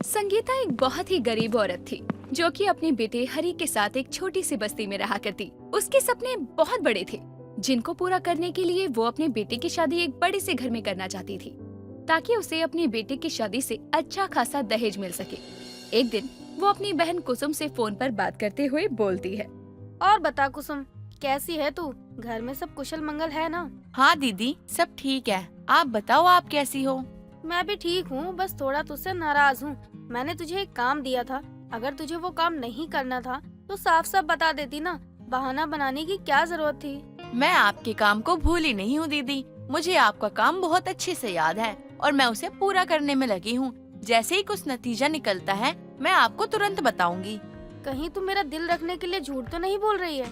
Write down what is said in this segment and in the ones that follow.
संगीता एक बहुत ही गरीब औरत थी जो कि अपने बेटे हरी के साथ एक छोटी सी बस्ती में रहा करती। उसके सपने बहुत बड़े थे जिनको पूरा करने के लिए वो अपने बेटे की शादी एक बड़े से घर में करना चाहती थी ताकि उसे अपने बेटे की शादी से अच्छा खासा दहेज मिल सके। एक दिन वो अपनी बहन कुसुम से फोन पर बात करते हुए बोलती है। और बता कुसुम, कैसी है तू? घर में सब कुशल मंगल है ना? हाँ दीदी, सब ठीक है। आप बताओ, आप कैसी हो? मैं भी ठीक हूँ, बस थोड़ा तुझसे नाराज हूँ। मैंने तुझे एक काम दिया था, अगर तुझे वो काम नहीं करना था तो साफ साफ बता देती ना, बहाना बनाने की क्या जरूरत थी। मैं आपके काम को भूली नहीं हूँ दीदी। मुझे आपका काम बहुत अच्छे से याद है और मैं उसे पूरा करने में लगी हूँ। जैसे ही कुछ नतीजा निकलता है मैं आपको तुरंत बताऊंगी। कहीं तू मेरा दिल रखने के लिए झूठ तो नहीं बोल रही है?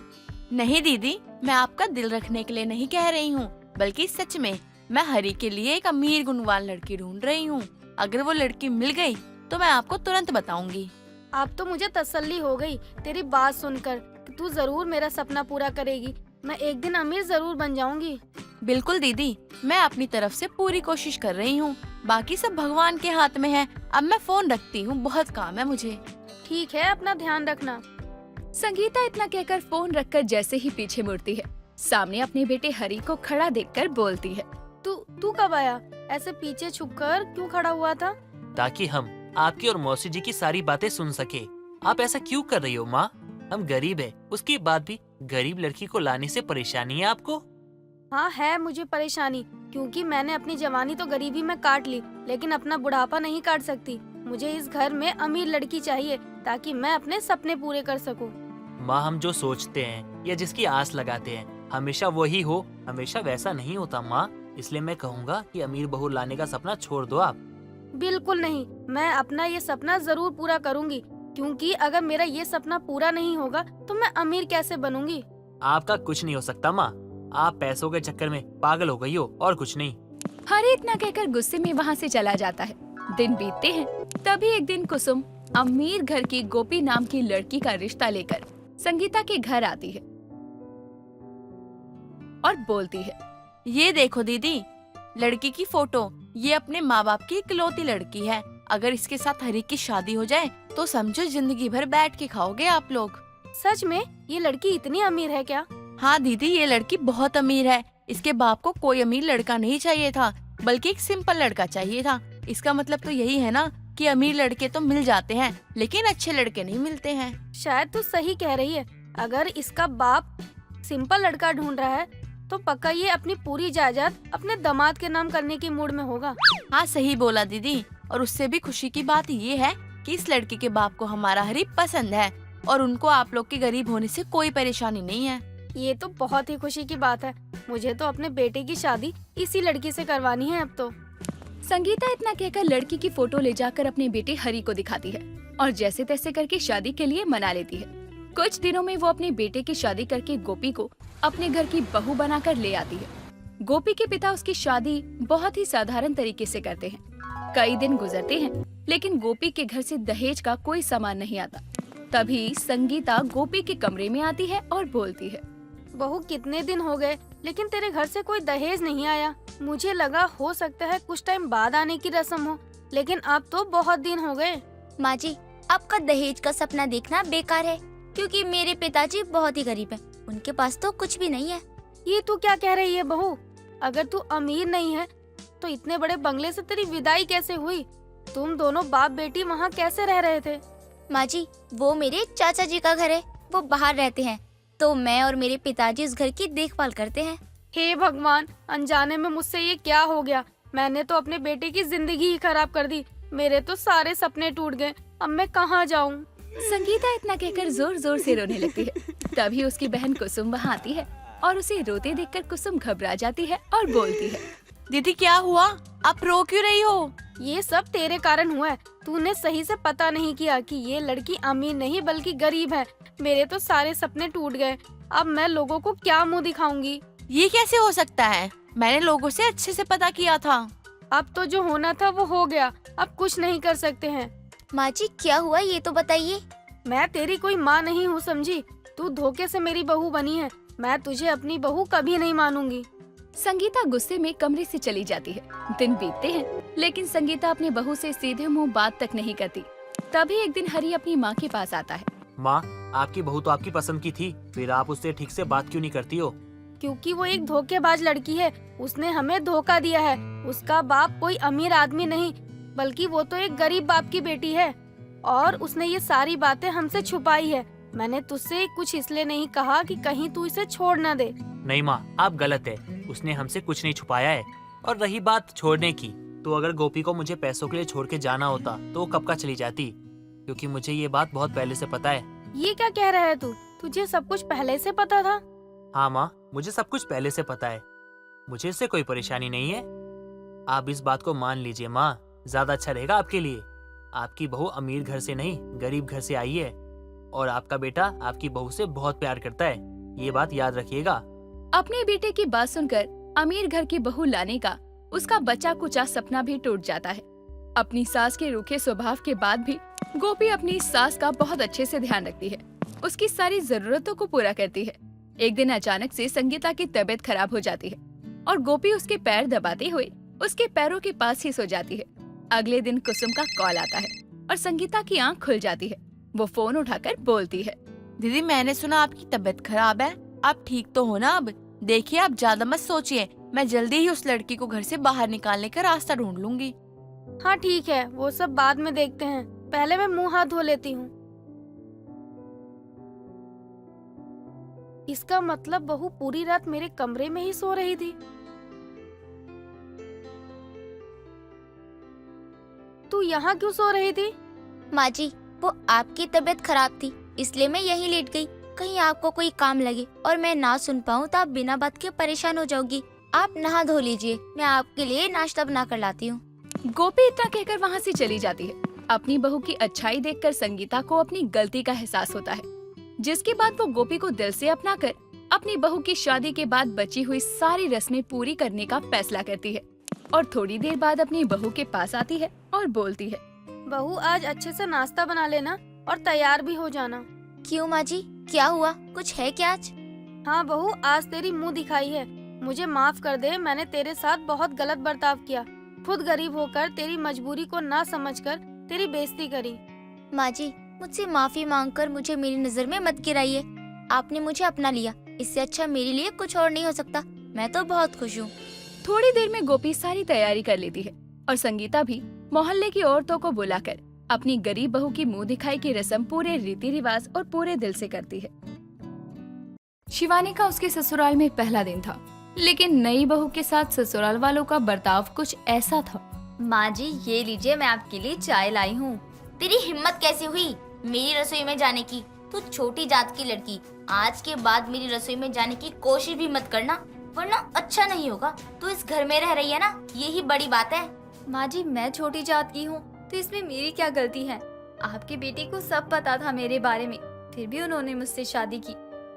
नहीं दीदी, मैं आपका दिल रखने के लिए नहीं कह रही हूँ, बल्कि सच में मैं हरी के लिए एक अमीर गुणवान लड़की ढूंढ रही हूँ। अगर वो लड़की मिल गई तो मैं आपको तुरंत बताऊंगी। अब तो मुझे तसल्ली हो गई तेरी बात सुनकर कि तू जरूर मेरा सपना पूरा करेगी। मैं एक दिन अमीर जरूर बन जाऊंगी। बिल्कुल दीदी, मैं अपनी तरफ से पूरी कोशिश कर रही हूँ। बाकी सब भगवान के हाथ में है। अब मैं फोन रखती हूँ, बहुत काम है मुझे। ठीक है, अपना ध्यान रखना। संगीता इतना कहकर फोन रखकर जैसे ही पीछे मुड़ती है, सामने अपने बेटे हरी को खड़ा देखकर बोलती है। तू कब आया? ऐसे पीछे छुपकर क्यों खड़ा हुआ था? ताकि हम आपकी और मौसी जी की सारी बातें सुन सके। आप ऐसा क्यों कर रही हो माँ? हम गरीब है, उसके बाद भी गरीब लड़की को लाने से परेशानी है आपको? हाँ है मुझे परेशानी, क्योंकि मैंने अपनी जवानी तो गरीबी में काट ली, लेकिन अपना बुढ़ापा नहीं काट सकती। मुझे इस घर में अमीर लड़की चाहिए ताकि मैं अपने सपने पूरे कर सकूं। माँ, हम जो सोचते हैं या जिसकी आस लगाते हैं हमेशा वही हो, हमेशा वैसा नहीं होता माँ। इसलिए मैं कहूँगा कि अमीर बहू लाने का सपना छोड़ दो आप। बिल्कुल नहीं, मैं अपना ये सपना जरूर पूरा करूंगी, क्योंकि अगर मेरा ये सपना पूरा नहीं होगा तो मैं अमीर कैसे बनूंगी? आपका कुछ नहीं हो सकता माँ, आप पैसों के चक्कर में पागल हो गई हो और कुछ नहीं। हरी इतना कहकर गुस्से में वहाँ से चला जाता है। दिन बीतते हैं, तभी एक दिन कुसुम अमीर घर की गोपी नाम की लड़की का रिश्ता लेकर संगीता के घर आती है और बोलती है, ये देखो दीदी, लड़की की फोटो। ये अपने माँ बाप की इकलौती लड़की है। अगर इसके साथ हरी की शादी हो जाए तो समझो जिंदगी भर बैठ के खाओगे आप लोग। सच में ये लड़की इतनी अमीर है क्या? हाँ दीदी, ये लड़की बहुत अमीर है। इसके बाप को कोई अमीर लड़का नहीं चाहिए था, बल्कि एक सिंपल लड़का चाहिए था। इसका मतलब तो यही है ना कि अमीर लड़के तो मिल जाते हैं लेकिन अच्छे लड़के नहीं मिलते हैं। शायद तू सही कह रही है। अगर इसका बाप सिंपल लड़का ढूंढ रहा है तो पक्का ये अपनी पूरी जायदाद अपने दामाद के नाम करने की मूड में होगा। हाँ सही बोला दीदी। और उससे भी खुशी की बात ये है कि इस लड़के के बाप को हमारा हरी पसंद है और उनको आप लोग के गरीब होने से कोई परेशानी नहीं है। ये तो बहुत ही खुशी की बात है। मुझे तो अपने बेटे की शादी इसी लड़की से करवानी है अब तो। संगीता इतना कहकर लड़की की फोटो ले जाकर अपने बेटे हरी को दिखाती है और जैसे तैसे करके शादी के लिए मना लेती है। कुछ दिनों में वो अपने बेटे की शादी करके गोपी को अपने घर की बहू बनाकर ले आती है। गोपी के पिता उसकी शादी बहुत ही साधारण तरीके से करते हैं। कई दिन गुजरते हैं लेकिन गोपी के घर से दहेज का कोई सामान नहीं आता। तभी संगीता गोपी के कमरे में आती है और बोलती है, बहू कितने दिन हो गए लेकिन तेरे घर से कोई दहेज नहीं आया। मुझे लगा हो सकता है कुछ टाइम बाद आने की रस्म हो, लेकिन अब तो बहुत दिन हो गए। माँ जी, आपका दहेज का सपना देखना बेकार है, क्योंकि मेरे पिताजी बहुत ही गरीब हैं। उनके पास तो कुछ भी नहीं है। ये तू क्या कह रही है बहू? अगर तू अमीर नहीं है तो इतने बड़े बंगले से तेरी विदाई कैसे हुई? तुम दोनों बाप बेटी वहाँ कैसे रह रहे थे? माँ जी, वो मेरे चाचा जी का घर है, वो बाहर रहते हैं, तो मैं और मेरे पिताजी उस घर की देखभाल करते हैं। हे भगवान, अनजाने में मुझसे ये क्या हो गया? मैंने तो अपने बेटे की जिंदगी ही खराब कर दी। मेरे तो सारे सपने टूट गए। अब मैं कहाँ जाऊँ? संगीता इतना कहकर जोर जोर से रोने लगती है। तभी उसकी बहन कुसुम वहाँ आती है और उसे रोते देखकर कुसुम घबरा जाती है और बोलती है, दीदी क्या हुआ? आप रो क्यों रही हो? ये सब तेरे कारण हुआ है। तूने सही से पता नहीं किया कि ये लड़की अमीर नहीं बल्कि गरीब है। मेरे तो सारे सपने टूट गए। अब मैं लोगों को क्या मुंह दिखाऊंगी? ये कैसे हो सकता है? मैंने लोगों से अच्छे से पता किया था। अब तो जो होना था वो हो गया, अब कुछ नहीं कर सकते हैं। माँ जी, क्या हुआ ये तो बताइए। मैं तेरी कोई माँ नहीं हूँ समझी। तू धोखे से मेरी बहू बनी है। मैं तुझे अपनी बहू कभी नहीं मानूंगी। संगीता गुस्से में कमरे से चली जाती है। दिन बीतते हैं, लेकिन संगीता अपनी बहू से सीधे मुंह बात तक नहीं करती। तभी एक दिन हरी अपनी माँ के पास आता है। माँ, आपकी बहू तो आपकी पसंद की थी, फिर आप उससे ठीक से बात क्यों नहीं करती हो? क्योंकि वो एक धोखेबाज लड़की है। उसने हमें धोखा दिया है। उसका बाप कोई अमीर आदमी नहीं, बल्कि वो तो एक गरीब बाप की बेटी है, और उसने ये सारी बातें हमसे छुपाई है। मैंने तुझसे कुछ इसलिए नहीं कहा कि कहीं तू इसे छोड़ न दे। नहीं माँ, आप गलत है। उसने हमसे कुछ नहीं छुपाया है। और रही बात छोड़ने की, तो अगर गोपी को मुझे पैसों के लिए छोड़ के जाना होता तो वो कब का चली जाती, क्योंकि मुझे ये बात बहुत पहले से पता है। ये क्या कह रहा है तू? तुझे सब कुछ पहले से पता था? हाँ माँ, मुझे सब कुछ पहले से पता है। मुझे इससे कोई परेशानी नहीं है। आप इस बात को मान लीजिए माँ, ज्यादा अच्छा रहेगा आपके लिए। आपकी बहू अमीर घर से नहीं, गरीब घर से आई है, और आपका बेटा आपकी बहू से बहुत प्यार करता है। ये बात याद रखिएगा। अपने बेटे की बात सुनकर अमीर घर की बहू लाने का उसका बचा कुचा सपना भी टूट जाता है। अपनी सास के रूखे स्वभाव के बाद भी गोपी अपनी सास का बहुत अच्छे से ध्यान रखती है, उसकी सारी जरूरतों को पूरा करती है। एक दिन अचानक से संगीता की तबीयत खराब हो जाती है और गोपी उसके पैर दबाते हुए उसके पैरों के पास ही सो जाती है। अगले दिन कुसुम का कॉल आता है और संगीता की आंख खुल जाती है। वो फोन उठाकर बोलती है, दीदी मैंने सुना आपकी तबीयत खराब है, आप ठीक तो हो ना? अब देखिए, आप ज्यादा मत सोचिए, मैं जल्दी ही उस लड़की को घर से बाहर निकालने का रास्ता ढूंढ लूंगी। हाँ ठीक है, वो सब बाद में देखते हैं। पहले मैं मुंह हाथ धो लेती हूँ। इसका मतलब बहू पूरी रात मेरे कमरे में ही सो रही थी। तू यहाँ क्यों सो रही थी? माँ जी, वो आपकी तबीयत खराब थी, इसलिए मैं यहीं लेट गई। कहीं आपको कोई काम लगे और मैं ना सुन पाऊँ तो आप बिना बात के परेशान हो जाओगी। आप नहा धो लीजिए, मैं आपके लिए नाश्ता बना कर लाती हूँ। गोपी इतना कहकर वहाँ से चली जाती है। अपनी बहू की अच्छाई देखकर संगीता को अपनी गलती का एहसास होता है, जिसके बाद वो गोपी को दिल से अपनाकर अपनी बहू की शादी के बाद बची हुई सारी रस्में पूरी करने का फैसला करती है। और थोड़ी देर बाद अपनी बहू के पास आती है और बोलती है, बहू आज अच्छे से नाश्ता बना लेना और तैयार भी हो जाना। क्यों माँ जी, क्या हुआ? कुछ है क्या आज? हाँ बहू, आज तेरी मुंह दिखाई है। मुझे माफ कर दे, मैंने तेरे साथ बहुत गलत बर्ताव किया। खुद गरीब होकर तेरी मजबूरी को ना समझकर तेरी बेइज्जती करी। माँ जी, मुझसे माफी मांगकर मुझे मेरी नजर में मत गिराइए। आपने मुझे अपना लिया, इससे अच्छा मेरे लिए कुछ और नहीं हो सकता। मैं तो बहुत खुश हूँ। थोड़ी देर में गोपी सारी तैयारी कर लेती है और संगीता भी मोहल्ले की औरतों को बुलाकर अपनी गरीब बहू की मुंह दिखाई की रस्म पूरे रीति रिवाज और पूरे दिल से करती है। शिवानी का उसके ससुराल में पहला दिन था, लेकिन नई बहू के साथ ससुराल वालों का बर्ताव कुछ ऐसा था। माँ जी, ये लीजिए, मैं आपके लिए चाय लाई हूँ। तेरी हिम्मत कैसे हुई मेरी रसोई में जाने की? तू छोटी जात की लड़की, आज के बाद मेरी रसोई में जाने की कोशिश भी मत करना, वरना अच्छा नहीं होगा। तू इस घर में रह रही है ना, यही बड़ी बात है। माँ जी, मैं छोटी जात की हूँ तो इसमें मेरी क्या गलती है? आपके बेटे को सब पता था मेरे बारे में, फिर भी उन्होंने मुझसे शादी की।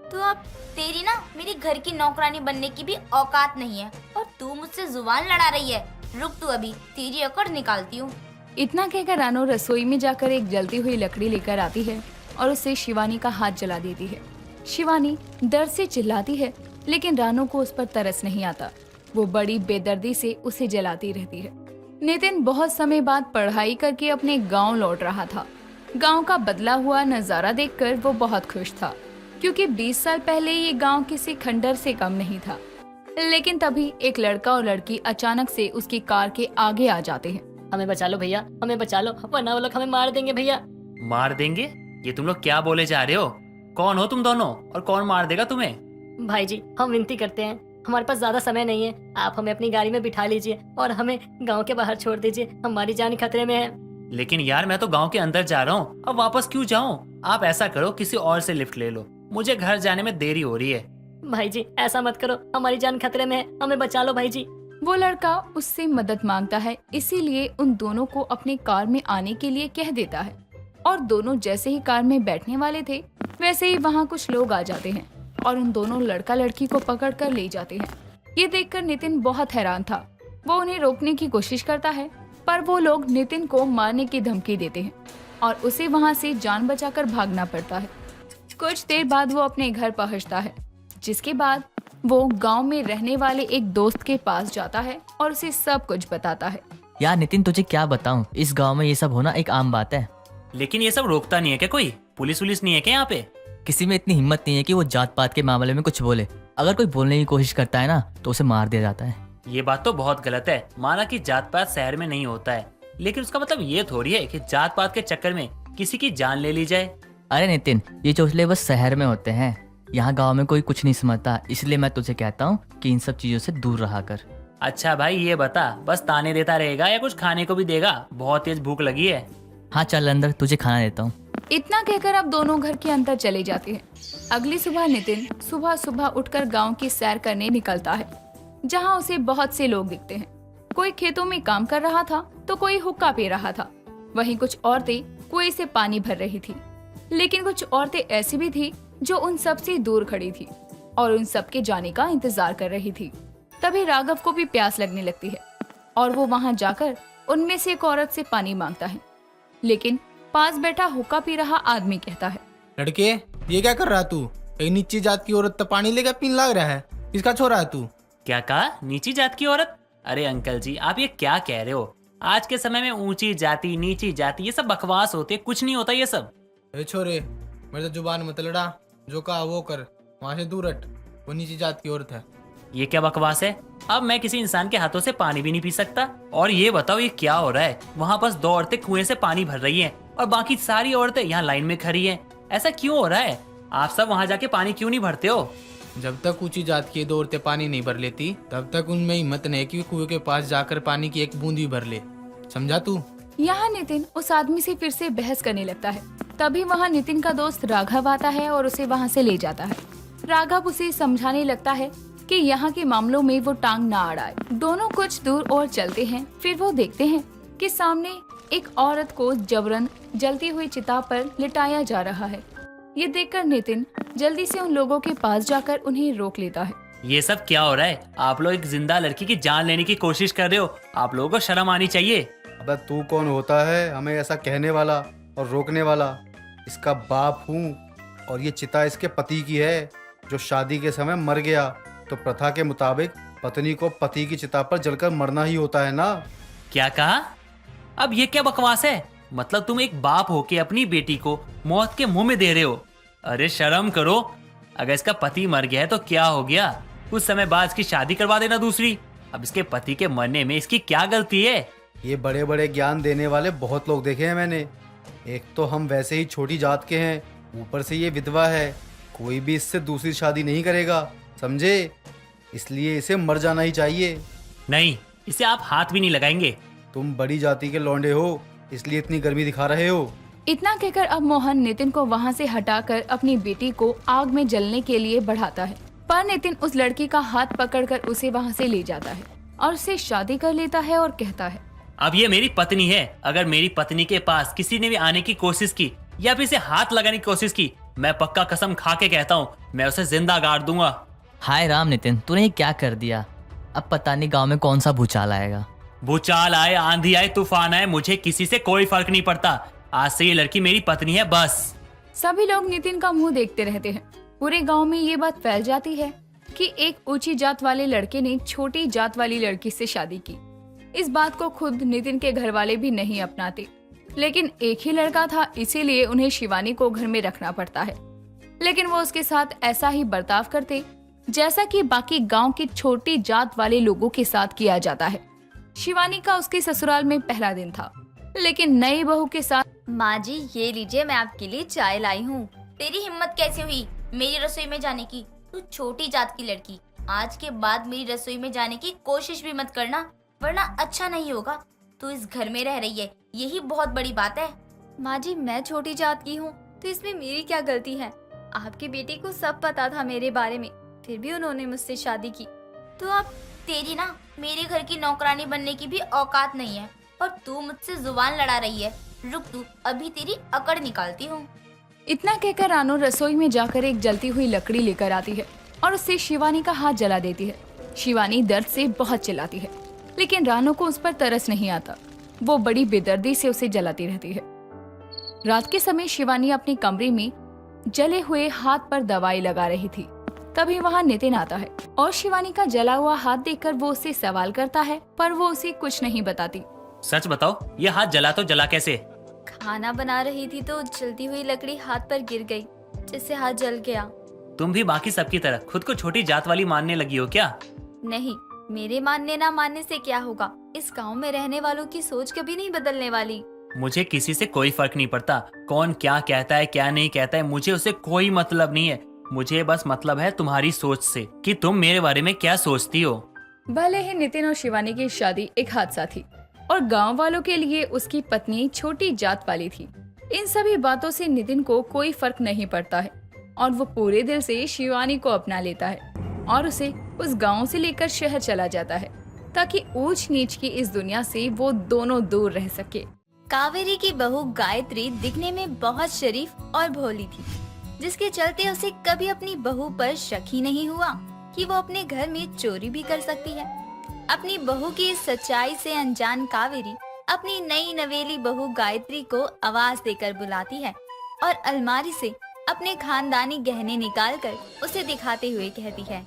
तो अब तेरी ना मेरी घर की नौकरानी बनने की भी औकात नहीं है, और तू मुझसे जुबान लड़ा रही है। रुक तू, अभी तेरी अकड़ निकालती हूँ। इतना कहकर रानो रसोई में जाकर एक जलती हुई लकड़ी लेकर आती है और उससे शिवानी का हाथ जला देती है। शिवानी डर से चिल्लाती है, लेकिन रानो को उस पर तरस नहीं आता। वो बड़ी बेदर्दी से उसे जलाती रहती है। नितिन बहुत समय बाद पढ़ाई करके अपने गांव लौट रहा था। गांव का बदला हुआ नजारा देखकर वो बहुत खुश था, क्योंकि 20 साल पहले ये गांव किसी खंडर से कम नहीं था। लेकिन तभी एक लड़का और लड़की अचानक से उसकी कार के आगे आ जाते हैं। हमें बचा लो भैया, हमें बचा लो, वरना वो लोग हमें मार देंगे भैया। मार देंगे? ये तुम लोग क्या बोले जा रहे हो? कौन हो तुम दोनों, और कौन मार देगा तुम्हें? भाई जी, हम विनती करते हैं, हमारे पास ज्यादा समय नहीं है, आप हमें अपनी गाड़ी में बिठा लीजिए और हमें गांव के बाहर छोड़ दीजिए, हमारी जान खतरे में है। लेकिन यार, मैं तो गांव के अंदर जा रहा हूँ, अब वापस क्यों जाऊँ? आप ऐसा करो, किसी और से लिफ्ट ले लो, मुझे घर जाने में देरी हो रही है। भाई जी ऐसा मत करो, हमारी जान खतरे में है, हमें बचा लो भाई जी। वो लड़का उससे मदद मांगता है, इसीलिए उन दोनों को अपने कार में आने के लिए कह देता है। और दोनों जैसे ही कार में बैठने वाले थे, वैसे ही वहाँ कुछ लोग आ जाते हैं और उन दोनों लड़का लड़की को पकड़ कर ले जाते हैं। ये देखकर नितिन बहुत हैरान था। वो उन्हें रोकने की कोशिश करता है, पर वो लोग नितिन को मारने की धमकी देते हैं और उसे वहाँ से जान बचाकर भागना पड़ता है। कुछ देर बाद वो अपने घर पहुँचता है, जिसके बाद वो गांव में रहने वाले एक दोस्त के पास जाता है और उसे सब कुछ बताता है। यार नितिन, तुझे क्या बताऊं, इस गांव में ये सब होना एक आम बात है। लेकिन ये सब रोकता नहीं है क्या कोई? पुलिस वुलिस नहीं है क्या यहाँ पे? किसी में इतनी हिम्मत नहीं है कि वो जात पात के मामले में कुछ बोले। अगर कोई बोलने की कोशिश करता है ना तो उसे मार दिया जाता है। ये बात तो बहुत गलत है। माना कि जात पात शहर में नहीं होता है, लेकिन उसका मतलब ये थोड़ी है कि जात पात के चक्कर में किसी की जान ले ली जाए। अरे नितिन, ये चोचले बस शहर में होते हैं, यहाँ गांव में कोई कुछ नहीं समझता। इसलिए मैं तुझे कहता हूँ कि इन सब चीजों से दूर रहा कर। अच्छा भाई ये बता, बस ताने देता रहेगा या कुछ खाने को भी देगा? बहुत तेज भूख लगी है। हाँ चल अंदर, तुझे खाना देता हूँ। इतना कहकर अब दोनों घर के अंदर चले जाते हैं। अगली सुबह नितिन सुबह सुबह उठकर गांव की सैर करने निकलता है, जहां उसे बहुत से लोग दिखते हैं। कोई खेतों में काम कर रहा था तो कोई हुक्का पी रहा था। वहीं कुछ औरतें कुएं से पानी भर रही थी। लेकिन कुछ औरतें ऐसी भी थी जो उन सब से दूर खड़ी थी और उन सब के जाने का इंतजार कर रही थी। तभी राघव को भी प्यास लगने लगती है और वो वहां जाकर उनमें से एक औरत से पानी मांगता है। लेकिन पास बैठा हुक्का पी रहा आदमी कहता है, लड़के ये क्या कर रहा तू? एक नीची जात की औरत तो पानी लेकर पीने लग रहा है, किसका छोरा है तू? क्या कहा? नीची जात की औरत? अरे अंकल जी, आप ये क्या कह रहे हो? आज के समय में ऊंची जाति नीची जाति ये सब बकवास होती है, कुछ नहीं होता ये सब। ए छोरे, मेरे तो जुबान मत लड़ा, जो कहा वो कर, वहाँ से दूर हट। वो नीची जात की औरत है। ये क्या बकवास है? अब मैं किसी इंसान के हाथों से पानी भी नहीं पी सकता। और ये बताओ ये क्या हो रहा है? वहाँ बस 2 औरतें कुएं से पानी भर रही हैं और बाकी सारी औरतें यहाँ लाइन में खड़ी हैं। ऐसा क्यों हो रहा है? आप सब वहाँ जाके पानी क्यों नहीं भरते हो? जब तक ऊंची जात की 2 औरतें पानी नहीं भर लेती तब तक उनमें हिम्मत नहीं कि कुएं के पास जाकर पानी की एक बूंद भी भर ले। समझा तू? यहाँ नितिन उस आदमी से फिर से बहस करने लगता है। तभी वहाँ नितिन का दोस्त राघव आता है और उसे वहाँ से ले जाता है। राघव उसे समझाने लगता है कि यहाँ के मामलों में वो टांग ना अड़ाए। दोनों कुछ दूर और चलते हैं। फिर वो देखते हैं कि सामने एक औरत को जबरन जलती हुई चिता पर लिटाया जा रहा है। ये देखकर नितिन जल्दी से उन लोगों के पास जाकर उन्हें रोक लेता है। ये सब क्या हो रहा है? आप लोग एक जिंदा लड़की की जान लेने की कोशिश कर रहे हो। आप लोगों को शर्म आनी चाहिए। अबे तू कौन होता है हमें ऐसा कहने वाला और रोकने वाला? इसका बाप हूँ और ये चिता इसके पति की है जो शादी के समय मर गया। तो प्रथा के मुताबिक पत्नी को पति की चिता पर जलकर मरना ही होता है ना? क्या कहा? अब ये क्या बकवास है? मतलब तुम एक बाप होके अपनी बेटी को मौत के मुंह में दे रहे हो? अरे शर्म करो। अगर इसका पति मर गया है तो क्या हो गया? कुछ समय बाद इसकी शादी करवा देना दूसरी। अब इसके पति के मरने में इसकी क्या गलती है? ये बड़े बड़े ज्ञान देने वाले बहुत लोग देखे हैं मैंने। एक तो हम वैसे ही छोटी जात के हैं, ऊपर से ये विधवा है। कोई भी इससे दूसरी शादी नहीं करेगा, समझे? इसलिए इसे मर जाना ही चाहिए। नहीं, इसे आप हाथ भी नहीं लगाएंगे। तुम बड़ी जाति के लौंडे हो इसलिए इतनी गर्मी दिखा रहे हो। इतना कहकर अब मोहन नितिन को वहाँ से हटाकर अपनी बेटी को आग में जलने के लिए बढ़ाता है। पर नितिन उस लड़की का हाथ पकड़कर उसे वहाँ से ले जाता है और उससे शादी कर लेता है और कहता है, अब ये मेरी पत्नी है। अगर मेरी पत्नी के पास किसी ने भी आने की कोशिश की या फिर इसे हाथ लगाने की कोशिश की, मैं पक्का कसम खा के कहता हूँ मैं उसे जिंदा गाड़ दूंगा। हाय राम नितिन, तूने ये क्या कर दिया? अब पता नहीं गांव में कौन सा भूचाल आएगा। भूचाल आए, आंधी आए, तूफान आए, मुझे किसी से कोई फर्क नहीं पड़ता। आज से ये लड़की मेरी पत्नी है बस। सभी लोग नितिन का मुंह देखते रहते हैं। पूरे गांव में ये बात फैल जाती है कि एक ऊंची जात वाले लड़के ने छोटी जात वाली लड़की से शादी की। इस बात को खुद नितिन के घर वाले भी नहीं अपनाते, लेकिन एक ही लड़का था इसीलिए उन्हें शिवानी को घर में रखना पड़ता है। लेकिन वो उसके साथ ऐसा ही बर्ताव करते जैसा कि बाकी गांव की छोटी जात वाले लोगों के साथ किया जाता है। शिवानी का उसके ससुराल में पहला दिन था, लेकिन नई बहू के साथ। माँ जी ये लीजिए, मैं आपके लिए चाय लाई हूँ। तेरी हिम्मत कैसे हुई मेरी रसोई में जाने की? तू छोटी जात की लड़की, आज के बाद मेरी रसोई में जाने की कोशिश भी मत करना, वरना अच्छा नहीं होगा। तू इस घर में रह रही है, यही बहुत बड़ी बात है। माँ जी मैं छोटी जात की हूँ तो इसमें मेरी क्या गलती है? आपकी बेटी को सब पता था मेरे बारे में, फिर भी उन्होंने मुझसे शादी की। तो अब तेरी ना मेरे घर की नौकरानी बनने की भी औकात नहीं है और तू मुझसे जुबान लड़ा रही है। रुक तू, अभी तेरी अकड़ निकालती हूँ। इतना कहकर रानू रसोई में जाकर एक जलती हुई लकड़ी लेकर आती है और उससे शिवानी का हाथ जला देती है। शिवानी दर्द से बहुत चिल्लाती है, लेकिन रानू को उस पर तरस नहीं आता। वो बड़ी बेदर्दी से उसे जलाती रहती है। रात के समय शिवानी अपने कमरे में जले हुए हाथ पर दवाई लगा रही थी। तभी वहाँ नितिन आता है और शिवानी का जला हुआ हाथ देखकर वो उससे सवाल करता है, पर वो उसे कुछ नहीं बताती। सच बताओ, ये हाथ जला तो जला कैसे? खाना बना रही थी तो जलती हुई लकड़ी हाथ पर गिर गई, जिससे हाथ जल गया। तुम भी बाकी सबकी तरह खुद को छोटी जात वाली मानने लगी हो क्या? नहीं, मेरे मानने ना मानने से क्या होगा, इस गांव में रहने वालों की सोच कभी नहीं बदलने वाली। मुझे किसी से कोई फर्क नहीं पड़ता, कौन क्या कहता है क्या नहीं कहता है, मुझे उससे कोई मतलब नहीं है। मुझे बस मतलब है तुम्हारी सोच से कि तुम मेरे बारे में क्या सोचती हो। भले ही नितिन और शिवानी की शादी एक हादसा थी और गांव वालों के लिए उसकी पत्नी छोटी जात वाली थी, इन सभी बातों से नितिन को कोई फर्क नहीं पड़ता है और वो पूरे दिल से शिवानी को अपना लेता है और उसे उस गांव से लेकर शहर चला जाता है ताकि ऊंच नीच की इस दुनिया से वो दोनों दूर रह सके। कावेरी की बहू गायत्री दिखने में बहुत शरीफ और भोली थी, जिसके चलते उसे कभी अपनी बहू पर शक ही नहीं हुआ कि वो अपने घर में चोरी भी कर सकती है। अपनी बहू की इस सच्चाई से अनजान कावेरी अपनी नई नवेली बहू गायत्री को आवाज देकर बुलाती है और अलमारी से अपने खानदानी गहने निकालकर उसे दिखाते हुए कहती है,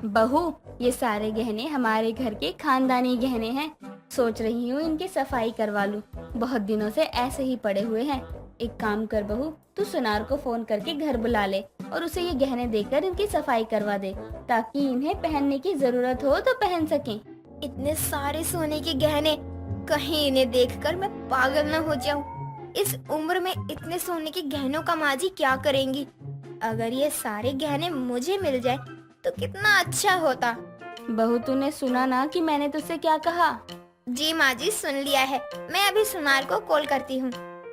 बहू, ये सारे गहने हमारे घर के खानदानी गहने हैं। सोच रही हूँ इनकी सफाई करवा लूँ, बहुत दिनों से ऐसे ही पड़े हुए हैं। एक काम कर बहू, तू सुनार को फोन करके घर बुला ले और उसे ये गहने देकर इनकी सफाई करवा दे ताकि इन्हें पहनने की जरूरत हो तो पहन सकें। इतने सारे सोने के गहने, कहीं इन्हें देखकर मैं पागल न हो जाऊं। इस उम्र में इतने सोने के गहनों का माँ जी क्या करेंगी? अगर ये सारे गहने मुझे मिल जाए तो कितना अच्छा होता। बहू, तूने सुना ना कि मैंने तुझसे क्या कहा? जी माँ जी, सुन लिया है। मैं अभी सुनार को कॉल करती हूँ।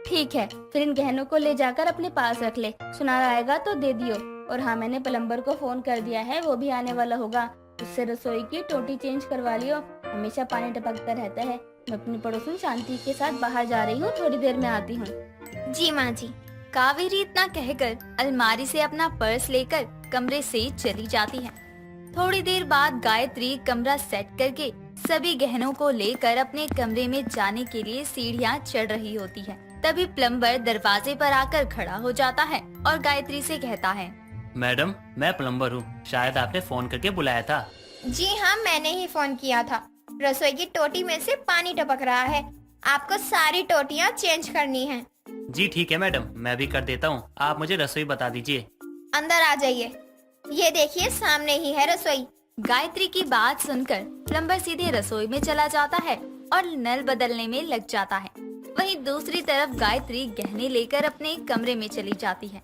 ठीक है, फिर इन गहनों को ले जाकर अपने पास रख ले, सुनार आएगा तो दे दियो। और हाँ, मैंने प्लम्बर को फोन कर दिया है, वो भी आने वाला होगा। उससे रसोई की टोटी चेंज करवा लियो, हमेशा पानी टपकता रहता है। मैं अपनी पड़ोसन शांति के साथ बाहर जा रही हूँ, थोड़ी देर में आती हूँ। जी माँ जी। कावेरी इतना कहकर अलमारी से अपना पर्स लेकर कमरे से चली जाती है। थोड़ी देर बाद गायत्री कमरा सेट करके सभी गहनों को लेकर अपने कमरे में जाने के लिए सीढ़ियाँ चढ़ रही होती है। तभी प्लम्बर दरवाजे पर आकर खड़ा हो जाता है और गायत्री से कहता है, मैडम, मैं प्लम्बर हूँ, शायद आपने फोन करके बुलाया था। जी हाँ, मैंने ही फोन किया था। रसोई की टोटी में से पानी टपक रहा है, आपको सारी टोटियाँ चेंज करनी हैं। जी ठीक है मैडम, मैं भी कर देता हूँ, आप मुझे रसोई बता दीजिए। अंदर आ जाइए, ये देखिए सामने ही है रसोई। गायत्री की बात सुनकर प्लम्बर सीधे रसोई में चला जाता है और नल बदलने में लग जाता है। वहीं दूसरी तरफ गायत्री गहने लेकर अपने कमरे में चली जाती है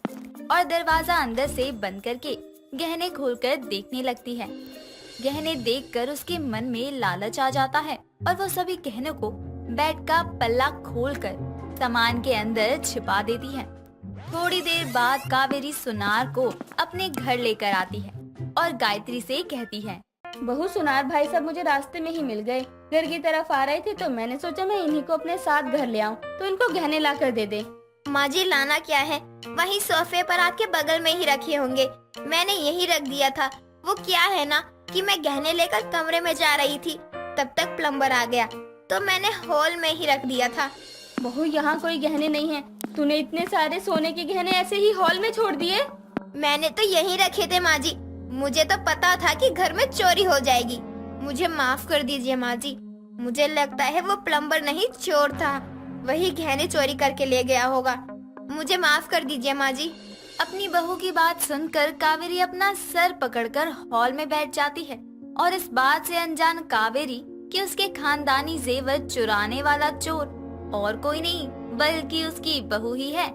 और दरवाजा अंदर से बंद करके गहने खोलकर देखने लगती है। गहने देखकर उसके मन में लालच आ जाता है और वो सभी गहनों को बेड का पल्ला खोलकर सामान के अंदर छिपा देती है। थोड़ी देर बाद कावेरी सुनार को अपने घर लेकर आती है और गायत्री से कहती है, बहू, सुनार भाई सब मुझे रास्ते में ही मिल गए। घर की तरफ आ रहे थे तो मैंने सोचा मैं इन्हीं को अपने साथ घर ले आऊं, तो इनको गहने ला कर दे दे। माँ जी, लाना क्या है, वहीं सोफे पर आपके बगल में ही रखे होंगे, मैंने यही रख दिया था। वो क्या है ना कि मैं गहने लेकर कमरे में जा रही थी, तब तक प्लम्बर आ गया तो मैंने हॉल में ही रख दिया था। बहू, यहाँ कोई गहने नहीं है, तूने इतने सारे सोने के गहने ऐसे ही हॉल में छोड़ दिए? मैंने तो यही रखे थे माँ जी, मुझे तो पता था कि घर में चोरी हो जाएगी। मुझे माफ कर दीजिए माँ जी, मुझे लगता है वो प्लम्बर नहीं चोर था, वही गहने चोरी करके ले गया होगा। मुझे माफ कर दीजिए माँ जी। अपनी बहू की बात सुनकर कावेरी अपना सर पकड़कर हॉल में बैठ जाती है और इस बात से अनजान कावेरी कि उसके खानदानी जेवर चुराने वाला चोर और कोई नहीं बल्कि उसकी बहू ही है।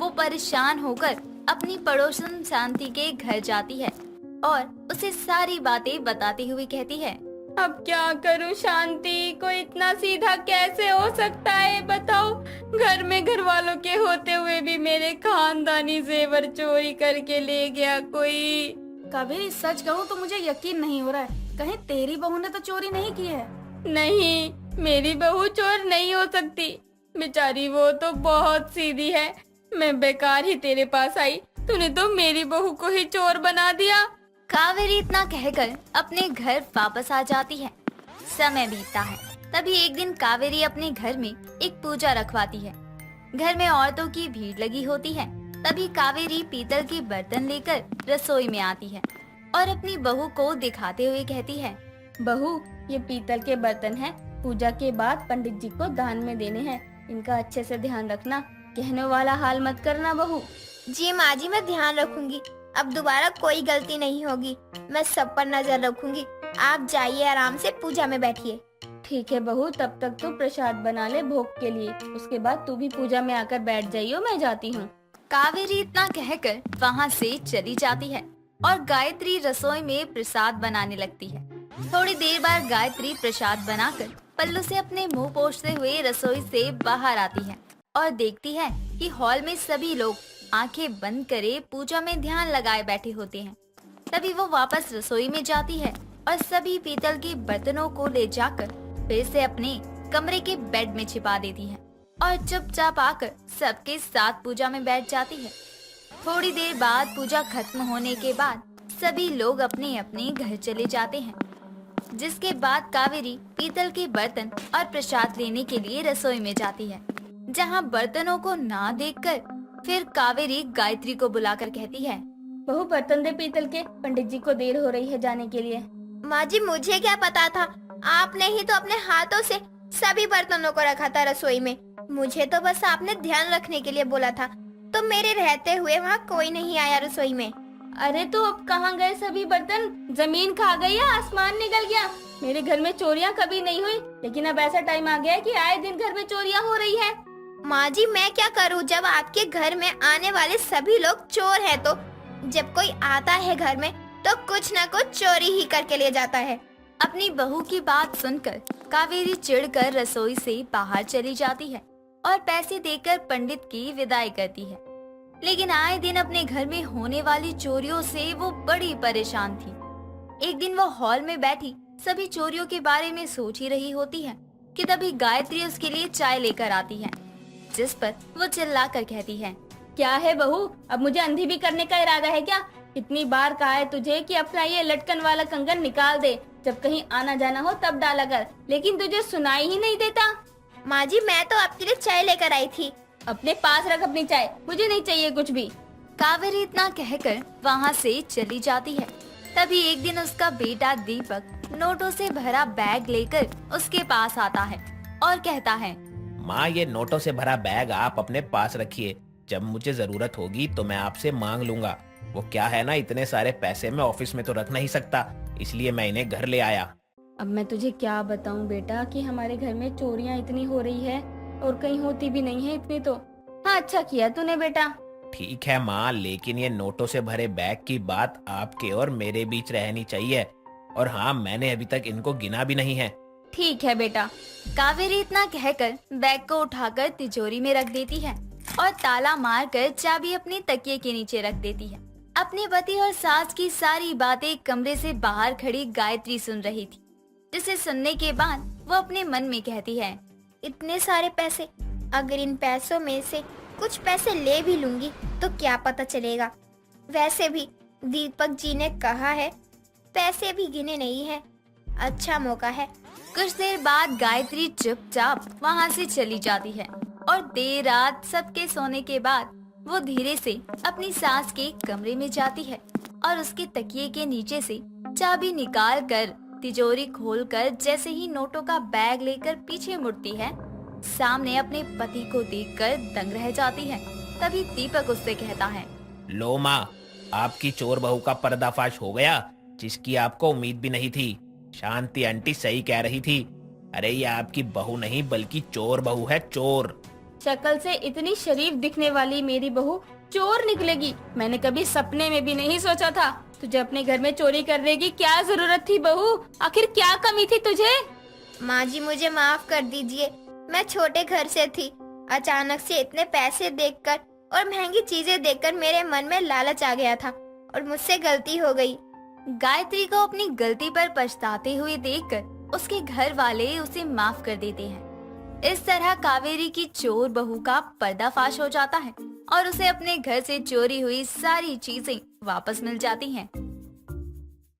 वो परेशान होकर अपनी पड़ोसन शांति के घर जाती है और उसे सारी बातें बताती हुई कहती है, अब क्या करूं शांति, कोई इतना सीधा कैसे हो सकता है बताओ? घर में घर वालों के होते हुए भी मेरे खानदानी जेवर चोरी करके ले गया कोई। कावेरी, सच कहूँ तो मुझे यकीन नहीं हो रहा है, कहीं तेरी बहू ने तो चोरी नहीं की है? नहीं, मेरी बहू चोर नहीं हो सकती, बेचारी वो तो बहुत सीधी है। मैं बेकार ही तेरे पास आई, तूने तो मेरी बहू को ही चोर बना दिया। कावेरी इतना कहकर अपने घर वापस आ जाती है। समय बीतता है। तभी एक दिन कावेरी अपने घर में एक पूजा रखवाती है। घर में औरतों की भीड़ लगी होती है। तभी कावेरी पीतल के बर्तन लेकर रसोई में आती है और अपनी बहू को दिखाते हुए कहती है। बहू, ये पीतल के बर्तन हैं। पूजा के बाद पंडित जी को दान में देने हैं। इनका अच्छे से ध्यान रखना, कहने वाला हाल मत करना बहू। जी माँ जी, मैं ध्यान रखूंगी। अब दोबारा कोई गलती नहीं होगी। मैं सब पर नजर रखूंगी। आप जाइए, आराम से पूजा में बैठिए। ठीक है बहू, तब तक तू प्रसाद बना ले भोग के लिए। उसके बाद तू भी पूजा में आकर बैठ जाइयो, मैं जाती हूँ। कावेरी इतना कहकर वहाँ से चली जाती है और गायत्री रसोई में प्रसाद बनाने लगती है। थोड़ी देर बाद गायत्री प्रसाद बनाकर पल्लू से अपने मुंह पोंछते हुए रसोई से बाहर आती है और देखती है कि हॉल में सभी लोग आंखें बंद करे पूजा में ध्यान लगाए बैठे होते हैं। तभी वो वापस रसोई में जाती है और सभी पीतल के बर्तनों को ले जाकर फिर से अपने कमरे के बेड में छिपा देती है और चुपचाप आकर सबके साथ पूजा में बैठ जाती है। थोड़ी देर बाद पूजा खत्म होने के बाद सभी लोग अपने अपने घर चले जाते हैं, जिसके बाद कावेरी पीतल के बर्तन और प्रसाद लेने के लिए रसोई में जाती है, जहां बर्तनों को ना देखकर फिर कावेरी गायत्री को बुलाकर कहती है। बहू, बर्तन दे पीतल के, पंडित जी को देर हो रही है जाने के लिए। माँ जी, मुझे क्या पता था, आपने ही तो अपने हाथों से सभी बर्तनों को रखा था रसोई में। मुझे तो बस आपने ध्यान रखने के लिए बोला था, तो मेरे रहते हुए वहाँ कोई नहीं आया रसोई में। अरे तो अब कहाँ गए सभी बर्तन? जमीन खा गई या आसमान निकल गया? मेरे घर में चोरियां कभी नहीं हुई, लेकिन अब ऐसा टाइम आ गया है कि आए दिन घर में चोरियां हो रही है। माँ जी, मैं क्या करूँ, जब आपके घर में आने वाले सभी लोग चोर हैं, तो जब कोई आता है घर में तो कुछ न कुछ चोरी ही करके ले जाता है। अपनी बहू की बात सुनकर कावेरी चिढ़कर रसोई से बाहर चली जाती है और पैसे देकर पंडित की विदाई करती है। लेकिन आए दिन अपने घर में होने वाली चोरियों से वो बड़ी परेशान थी। एक दिन वो हॉल में बैठी सभी चोरियों के बारे में सोच ही रही होती है कि तभी गायत्री उसके लिए चाय लेकर आती है, जिस पर वो चिल्लाकर कहती है। क्या है बहू, अब मुझे अंधी भी करने का इरादा है क्या? इतनी बार कहा है तुझे कि अपना ये लटकन वाला कंगन निकाल दे, जब कहीं आना जाना हो तब डाला कर, लेकिन तुझे सुनाई ही नहीं देता। माँ जी, मैं तो आपके लिए चाय लेकर आई थी। अपने पास रख अपनी चाय, मुझे नहीं चाहिए कुछ भी। कावेरी इतना कहकर वहाँ से चली जाती है। तभी एक दिन उसका बेटा दीपक नोटों से भरा बैग लेकर उसके पास आता है और कहता है। माँ, ये नोटों से भरा बैग आप अपने पास रखिए, जब मुझे जरूरत होगी तो मैं आपसे मांग लूंगा। वो क्या है ना, इतने सारे पैसे मैं ऑफिस में तो रख नहीं सकता, इसलिए मैं इन्हें घर ले आया। अब मैं तुझे क्या बताऊं बेटा कि हमारे घर में चोरियां इतनी हो रही है और कहीं होती भी नहीं है इतनी तो। हाँ, अच्छा किया तूने बेटा। ठीक है माँ, लेकिन ये नोटों से भरे बैग की बात आपके और मेरे बीच रहनी चाहिए। और हाँ, मैंने अभी तक इनको गिना भी नहीं है। ठीक है बेटा। कावेरी इतना कहकर बैग को उठाकर तिजोरी में रख देती है और ताला मारकर चाबी अपने तकिए के नीचे रख देती है। अपने पति और सास की सारी बातें कमरे से बाहर खड़ी गायत्री सुन रही थी, जिसे सुनने के बाद वो अपने मन में कहती है। इतने सारे पैसे, अगर इन पैसों में से कुछ पैसे ले भी लूंगी तो क्या पता चलेगा। वैसे भी दीपक जी ने कहा है पैसे भी गिने नहीं है, अच्छा मौका है। कुछ देर बाद गायत्री चुपचाप वहाँ से चली जाती है और देर रात सबके सोने के बाद वो धीरे से अपनी सास के कमरे में जाती है और उसके तकिए के नीचे से चाबी निकाल कर तिजोरी खोलकर जैसे ही नोटों का बैग लेकर पीछे मुड़ती है, सामने अपने पति को देखकर दंग रह जाती है। तभी दीपक उससे कहता है। लो माँ, आपकी चोर बहू का पर्दाफाश हो गया, जिसकी आपको उम्मीद भी नहीं थी। शांति आंटी सही कह रही थी। अरे ये आपकी बहू नहीं बल्कि चोर बहू है, चोर। शक्ल से इतनी शरीफ दिखने वाली मेरी बहू चोर निकलेगी, मैंने कभी सपने में भी नहीं सोचा था। तुझे अपने घर में चोरी करने की क्या जरूरत थी बहू? आखिर क्या कमी थी तुझे? माँ जी, मुझे माफ कर दीजिए, मैं छोटे घर से थी। अचानक से इतने पैसे देखकर और महंगी चीजें देखकर मेरे मन में लालच आ गया था और मुझसे गलती हो गई। गायत्री को अपनी गलती पर पछताते हुए देखकर उसके घर वाले उसे माफ कर देते हैं। इस तरह कावेरी की चोर बहू का पर्दाफाश हो जाता है और उसे अपने घर से चोरी हुई सारी चीजें वापस मिल जाती हैं।